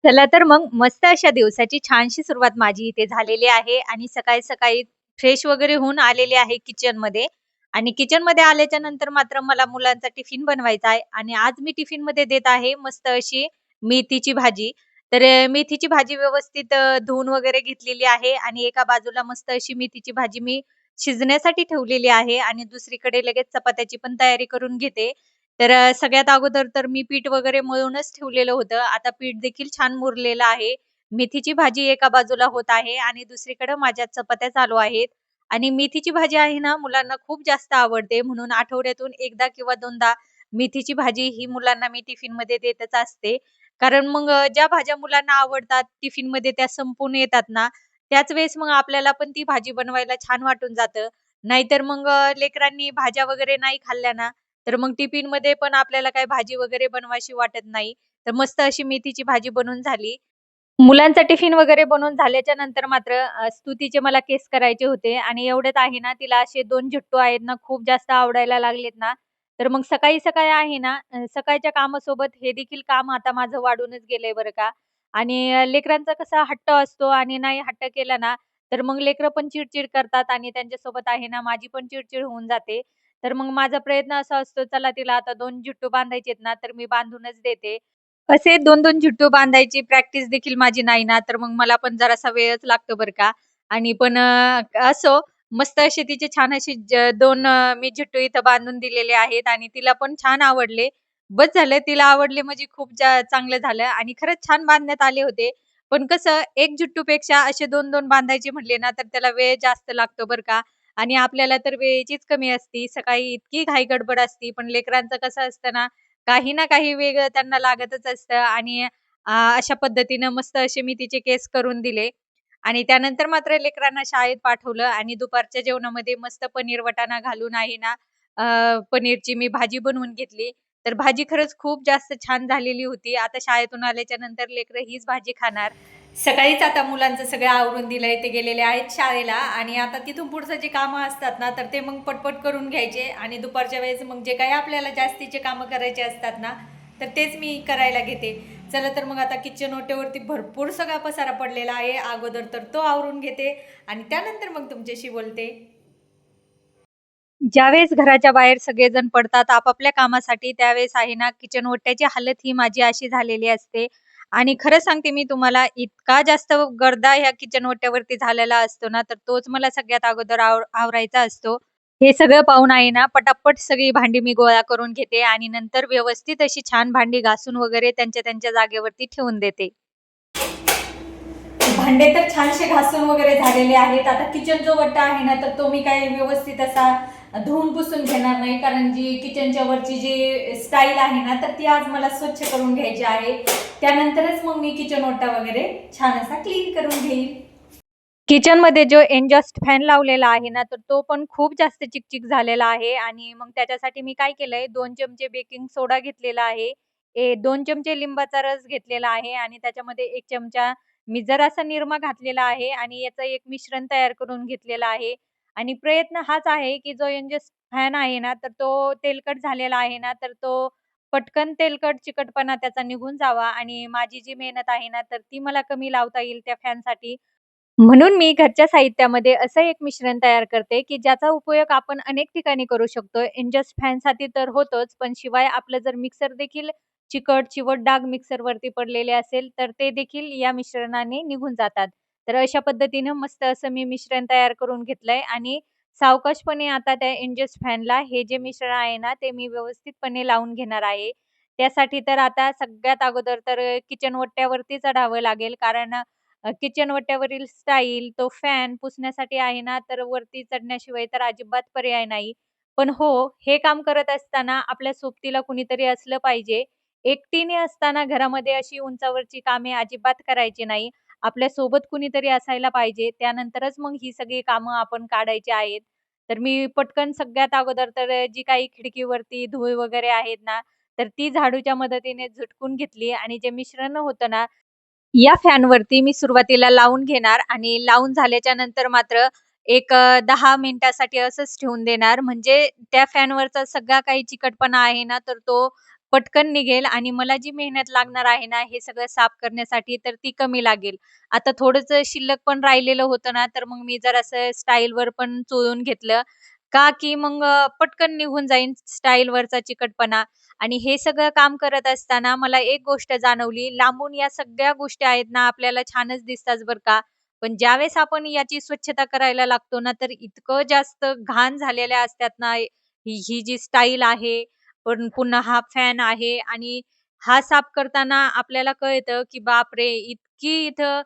चला तर मग मस्त अशा दिवसाची छानशी सुरुवात माझी इथे झालेली आहे आणि सकाळी-सकाळी फ्रेश वगैरे होऊन आलेले आहे किचनमध्ये आणि किचनमध्ये आल्याच्या नंतर मात्र मला मुलांचा टिफिन बनवायचा आहे आणि आज मी टिफिनमध्ये देत आहे मस्त अशी मेथीची भाजी. तर मेथीची भाजी व्यवस्थित धुवून वगैरे घेतलेली आहे आणि एका बाजूला मस्त अशी मेथीची भाजी मी शिजण्यासाठी ठेवलेली आहे आणि दुसरीकडे लगेच चपात्याची पण तयारी करून घेते. तर सगळ्यात अगोदर तर मी पीठ वगैरे मळूनच ठेवलेलं होतं. आता पीठ देखील छान मुरलेलं आहे. मेथीची भाजी एका बाजूला होत आहे आणि दुसरीकडे माझ्या चपात्या चालू आहेत. आणि मेथीची भाजी आहे ना, मुलांना खूप जास्त आवडते म्हणून आठवड्यातून एकदा किंवा दोनदा मेथीची भाजी ही मुलांना मी टिफिनमध्ये देतच असते. कारण मग ज्या भाज्या मुलांना आवडतात टिफिनमध्ये त्या संपून येतात ना, त्याच वेळेस मग आपल्याला पण ती भाजी बनवायला छान वाटून जातं. नाहीतर मग लेकरांनी भाज्या वगैरे नाही खाल्ल्या ना, तर मग टिफिनमध्ये पण आपल्याला काही भाजी वगैरे बनवावीशी वाटत नाही. तर मस्त अशी मेथीची भाजी बनवून झाली. मुलांचा टिफिन वगैरे बनवून झाल्याच्या नंतर मात्र स्तुतीचे मला केस करायचे होते आणि एवढ्यात आहे ना, तिला असे 2 झुट्टू आहेत ना, खूप जास्त आवडायला लागलेत ना, तर मग सकाळी-सकाळी आहे ना, सकाळच्या कामासोबत हे देखील काम आता माझं वाढूनच गेलंय बरं का. आणि लेकरांचा कसा हट्ट असतो आणि नाही हट्ट केला ना, तर मग लेकरं पण चिड करतात आणि त्यांच्यासोबत आहे ना, माझी पण चिड होऊन जाते. तर मग माझा प्रयत्न असा असतो, चला तिला आता 2 झुट्टू बांधायचेत ना, तर मी बांधूनच देते. असे 2-2 झुट्टू बांधायची प्रॅक्टिस देखील माझी नाही ना, तर मग मला पण जरासा वेळच लागतो बरं का. आणि पण असो मस्त असे तिचे छान असे 2 मी झुट्टू इथं बांधून दिलेले आहेत आणि तिला पण छान आवडले. बस झालं तिला आवडले म्हणजे खूप चांगलं झालं आणि खरंच छान बांधण्यात आले होते. पण कसं 1 झुट्टूपेक्षा असे 2-2 बांधायचे म्हटले ना, तर त्याला वेळ जास्त लागतो बरं का. आणि आपल्याला तर वेळेचीच कमी असती. सकाळी इतकी घाई गडबड असती. पण लेकरांचं कसं असतं ना, काही ना काही वेगळं त्यांना लागतच असतं आणि अशा पद्धतीनं मस्त असे मी तिचे केस करून दिले आणि त्यानंतर मात्र लेकरांना शाळेत पाठवलं आणि दुपारच्या जेवणामध्ये मस्त पनीर वटाणा घालून आहे ना पनीरची मी भाजी बनवून घेतली. तर भाजी खरंच खूप जास्त छान झालेली होती. आता शाळेतून आल्याच्या नंतर लेकरं हीच भाजी खाणार. सकाळीच आता मुलांचं सगळं आवरून दिलंय. ते गेलेले आहेत शाळेला आणि आता तिथून पुढचं जे कामं असतात ना, तर ते मग पटपट करून घ्यायचे आणि दुपारच्या वेळेस मग जे काही आपल्याला जास्तीचे कामं करायचे असतात ना, तर तेच मी करायला घेते. चला तर मग आता किचन ओट्यावरती भरपूर सगळा पसारा पडलेला आहे. अगोदर तर तो आवरून घेते आणि त्यानंतर मग तुमच्याशी बोलते. ज्यावेळेस घराच्या बाहेर सगळेजण पडतात आपापल्या कामासाठी, त्यावेळेस आहे ना किचन ओट्याची हालत ही माझी अशी झालेली असते. आणि खरं सांगते मी तुम्हाला इतका जास्त गर्दा ह्या किचन ओट्यावरती झालेला असतो ना, तर तोच मला सगळ्यात अगोदर आवरायचा असतो. हे सगळं पाहून आहे ना, पटापट सगळी भांडी मी गोळा करून घेते आणि नंतर व्यवस्थित अशी छान भांडी घासून वगैरे त्यांच्या त्यांच्या जागेवरती ठेवून देते. भांडे तर छानसे घासून वगैरे झालेले आहेत. आता किचन जो वट्टा आहे ना, तर तो मी काही व्यवस्थित असा धुवून पुसून घेणार नाही. कारण जी किचनच्या वरची जी स्टाईल आहे ना, तर ती आज मला स्वच्छ करून घ्यायची आहे. त्यानंतरच मग मी किचन ओटा वगैरे छान असा क्लीन करून घेईल. किचनमध्ये जो एक्झॉस्ट फॅन लावलेला आहे ना, तर तो पण खूप जास्त चिकचिक झालेला आहे आणि मग त्याच्यासाठी मी काय केलंय 2 चमचे बेकिंग सोडा घेतलेला आहे. 2 चमचे लिंबाचा रस घेतलेला आहे आणि त्याच्यामध्ये 1 चमचा मी जरासा निरमा घातलेला आहे आणि याचं एक मिश्रण तयार करून घेतलेलं आहे. आणि प्रयत्न हाच आहे, की जो एक्झॉस्ट फॅन आहे ना, तर तो तेलकट झालेला आहे ना, तर तो पटकन तेलकट चिकटपणा त्याचा निघून जावा आणि माझी जी मेहनत आहे ना, तर ती मला कमी लावता येईल त्या फॅनसाठी. म्हणून मी घरच्या साहित्यामध्ये असं एक मिश्रण तयार करते, की ज्याचा उपयोग आपण अनेक ठिकाणी करू शकतो. एक्झॉस्ट फॅनसाठी तर होतोच, पण शिवाय आपलं जर मिक्सर देखील चिकट, चिवट डाग मिक्सरवरती पडलेले असेल, तर ते देखील या मिश्रणाने निघून जातात. तर अशा पद्धतीनं मस्त असं मी मिश्रण तयार करून घेतलंय आणि सावकाशपणे आता त्या एक्झॉस्ट फॅनला हे जे मिश्रण आहे ना, ते मी व्यवस्थितपणे लावून घेणार आहे. त्यासाठी तर आता सगळ्यात अगोदर तर किचन ओट्यावरती चढावं लागेल कारण किचन ओट्यावरील स्टाईल, तो फॅन पुसण्यासाठी आहे ना, तर वरती चढण्याशिवाय तर अजिबात पर्याय नाही. पण हो, हे काम करत असताना आपल्या सोबतीला कुणीतरी असलं पाहिजे. एकटीने असताना घरामध्ये अशी उंचावरची कामे अजिबात करायची नाही. आपल्या सोबत कुणीतरी असायला पाहिजे. त्यानंतरच मग ही सगळी कामं आपण काढायची आहेत. तर मी पटकन सगळ्यात अगोदर तर जी काही खिडकीवरती धूळ वगैरे आहेत ना, तर ती झाडूच्या मदतीने झटकून घेतली आणि जे मिश्रण होतं ना, या फॅनवरती मी सुरुवातीला लावून घेणार आणि लावून झाल्याच्या नंतर मात्र एक 10 मिनिटासाठी असंच ठेवून देणार. म्हणजे त्या फॅनवरचा सगळा काही चिकटपणा आहे ना, तर तो पटकन निघेल आणि मला जी मेहनत लागणार आहे ना, हे सगळं साफ करण्यासाठी तर ती कमी लागेल. आता थोडंसं शिल्लक पण राहिलेलं होतं ना, तर मग मी जरासं स्टाईलवर पण चोळून घेतलं. का की मग पटकन निघून जाईन स्टाईलवरचा चिकटपणा. आणि हे सगळं काम करत असताना मला एक गोष्ट जाणवली, लांबून या सगळ्या गोष्टी आहेत ना, आपल्याला छानच दिसतात बरं का. पण ज्यावेळेस आपण याची स्वच्छता करायला लागतो ना, तर इतकं जास्त घाण झालेल्या असतात ना, ही ही जी स्टाईल आहे, पण पुन्हा हा फॅन आहे आणि हा साफ करताना आपल्याला कळतं, की बापरे! इतकी इथं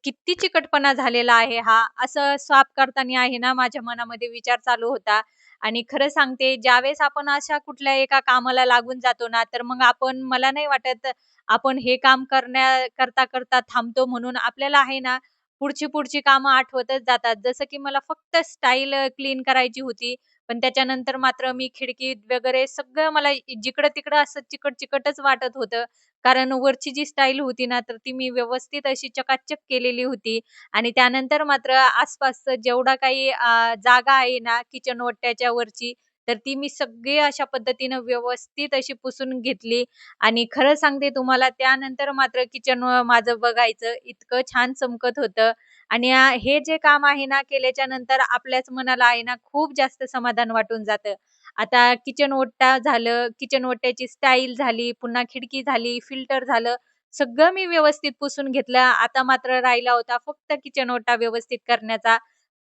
किती चिकटपणा झालेला आहे हा. असं साफ करताना आहे ना, माझ्या मनामध्ये विचार चालू होता. आणि खरं सांगते, ज्यावेळेस आपण अशा कुठल्या एका कामाला लागून जातो ना, तर मग आपण मला नाही वाटत आपण हे काम करता थांबतो म्हणून आपल्याला आहे ना, पुढची कामं आठवतच जातात. जसं की मला फक्त स्टाईल क्लीन करायची होती. पण त्याच्यानंतर मात्र मी खिडकी वगैरे सगळं मला जिकडं-तिकडं असं चिकट-चिकटच वाटत होतं. कारण वरची जी स्टाईल होती ना, तर ती मी व्यवस्थित अशी चकाचक केलेली होती. आणि त्यानंतर मात्र आसपासचं जेवढा काही जागा आहे ना किचन ओट्याच्या वरची, तर ती मी सगळी अशा पद्धतीनं व्यवस्थित अशी पुसून घेतली. आणि खरं सांगते तुम्हाला त्यानंतर मात्र किचन माझं बघायचं इतकं छान चमकत होतं. आणि हे जे काम आहे ना केल्याच्या नंतर आपल्याच मनाला आहे ना खूप जास्त समाधान वाटून जातं. आता किचन ओटा झालं, किचन ओट्याची स्टाईल झाली, पुन्हा खिडकी झाली, फिल्टर झालं. सगळं मी व्यवस्थित पुसून घेतलं. आता मात्र राहिला होता फक्त किचन ओटा व्यवस्थित करण्याचा.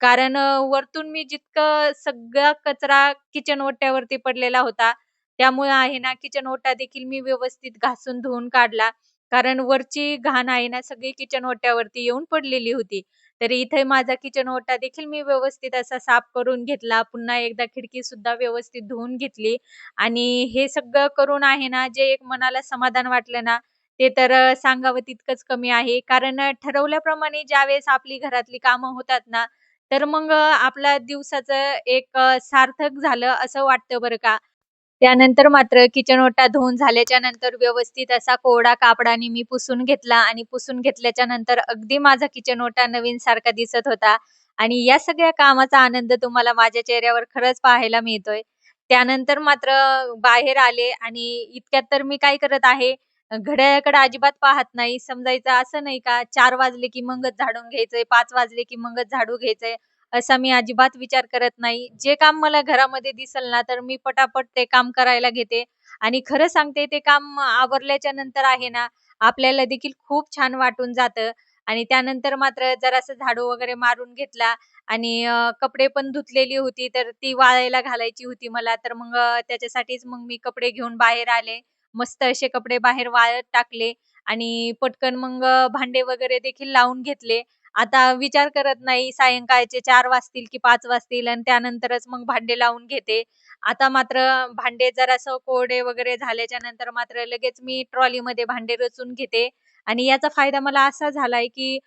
कारण वरतून मी जितकं सगळा कचरा किचन ओट्यावरती पडलेला होता, त्यामुळे आहे ना किचन ओटा देखील मी व्यवस्थित घासून धुवून काढला. कारण वरची घाण आहे ना सगळी किचन ओट्यावरती येऊन पडलेली होती. तर इथे माझा किचन ओटा देखील मी व्यवस्थित असा साफ करून घेतला. पुन्हा एकदा खिडकीसुद्धा व्यवस्थित धुवून घेतली आणि हे सगळं करून आहे ना, जे एक मनाला समाधान वाटलं ना, ते तर सांगावं तितकंच कमी आहे. कारण ठरवल्याप्रमाणे ज्यावेळेस आपली घरातली कामं होतात ना, तर मग आपल्या दिवसाचं एक सार्थक झालं असं वाटतं बरं का. त्यानंतर मात्र किचन ओटा धुवून झाल्याच्या नंतर व्यवस्थित असा कोरडा कापडाने मी पुसून घेतला आणि पुसून घेतल्याच्या नंतर अगदी माझा किचन ओटा नवीनसारखा दिसत होता. आणि या सगळ्या कामाचा आनंद तुम्हाला माझ्या चेहऱ्यावर खरंच पाहायला मिळतोय. त्यानंतर मात्र बाहेर आले आणि इतक्यात तर मी काय करत आहे, घड्याळाकडे अजिबात पाहत नाही. समजायचं असं नाही का 4 वाजले की मगच झाडून घ्यायचंय, 5 वाजले की मगच झाडू घ्यायचंय, असा मी अजिबात विचार करत नाही. जे काम मला घरामध्ये दिसेल ना, तर मी पटापट ते काम करायला घेते. आणि खरं सांगते ते काम आवरल्याच्या नंतर आहे ना, आपल्याला देखील खूप छान वाटून जातं. आणि त्यानंतर मात्र जरासं झाडू वगैरे मारून घेतला आणि कपडे पण धुतलेली होती, तर ती वाळायला घालायची होती मला. तर मग त्याच्यासाठीच मग मी कपडे घेऊन बाहेर आले. मस्त असे कपडे बाहेर वाळत टाकले आणि पटकन मग भांडे वगैरे देखील लावून घेतले. आता विचार करत नाही सायंकाळचे 4 वाजतील की 5 वाजतील आणि त्यानंतरच मग भांडे लावून घेते. आता मात्र भांडे जरासं कोरडे वगैरे झाल्याच्या नंतर मात्र लगेच मी ट्रॉलीमध्ये भांडे रचून घेते. आणि याचा फायदा मला असा झालाय की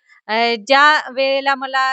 ज्या वेळेला मला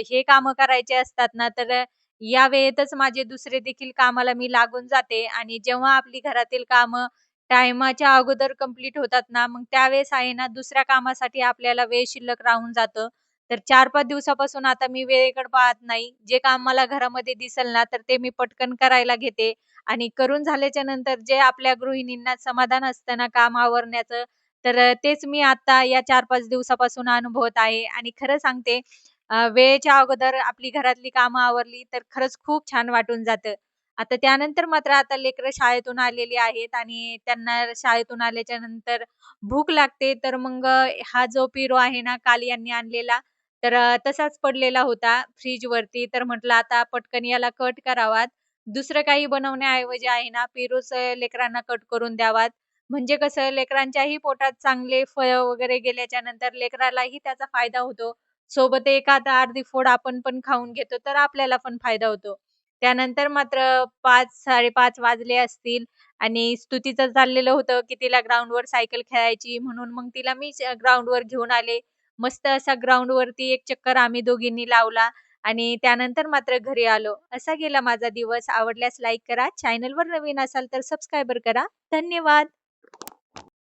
हे कामं करायचे असतात ना, तर या वेळेतच माझे दुसरे देखील कामाला मी लागून जाते आणि जेव्हा आपली घरातील कामं टाईमाच्या अगोदर कंप्लीट होतात ना, मग त्यावेळेस आहे ना, दुसऱ्या कामासाठी आपल्याला वेळ शिल्लक राहून जातं. तर 4-5 दिवसापासून आता मी वेळेकडे पाहत नाही. जे काम मला घरामध्ये दिसेल ना, तर ते मी पटकन करायला घेते आणि करून झाल्याच्या नंतर जे आपल्या गृहिणींना समाधान असतं ना काम आवरण्याचं, तर तेच मी आता या 4-5 दिवसापासून अनुभवत आहे. आणि खरं सांगते वेळेच्या अगोदर आपली घरातली कामं आवरली, तर खरंच खूप छान वाटून जातं. आता त्यानंतर मात्र आता लेकरं शाळेतून आलेली आहेत आणि त्यांना शाळेतून आल्याच्या नंतर भूक लागते, तर मग हा जो पिरो आहे ना, काल यांनी आणलेला, तर तसाच पडलेला होता फ्रिजवरती. तर म्हटलं आता पटकन याला कट करावात. दुसरं काही बनवण्याऐवजी आहे ना, पिरोच लेकरांना कट करून द्यावात. म्हणजे कसं लेकरांच्याही पोटात चांगले फळं वगैरे गेल्याच्या नंतर लेकरालाही त्याचा फायदा होतो. सोबत एखादा अर्धी फोड आपण पण खाऊन घेतो, तर आपल्याला पण फायदा होतो. त्यानंतर मात्र 5-5:30 वाजले असतील आणि स्तुतीचं चाललेलं होतं, की तिला ग्राउंडवर सायकल खेळायची म्हणून मग तिला मी ग्राउंडवर घेऊन आले. मस्त असा ग्राउंडवरती एक चक्कर आम्ही दोघींनी लावला आणि त्यानंतर मात्र घरी आलो. असा गेला माझा दिवस. आवडल्यास लाईक करा. चॅनलवर नवीन असाल तर सबस्क्राईबर करा. धन्यवाद.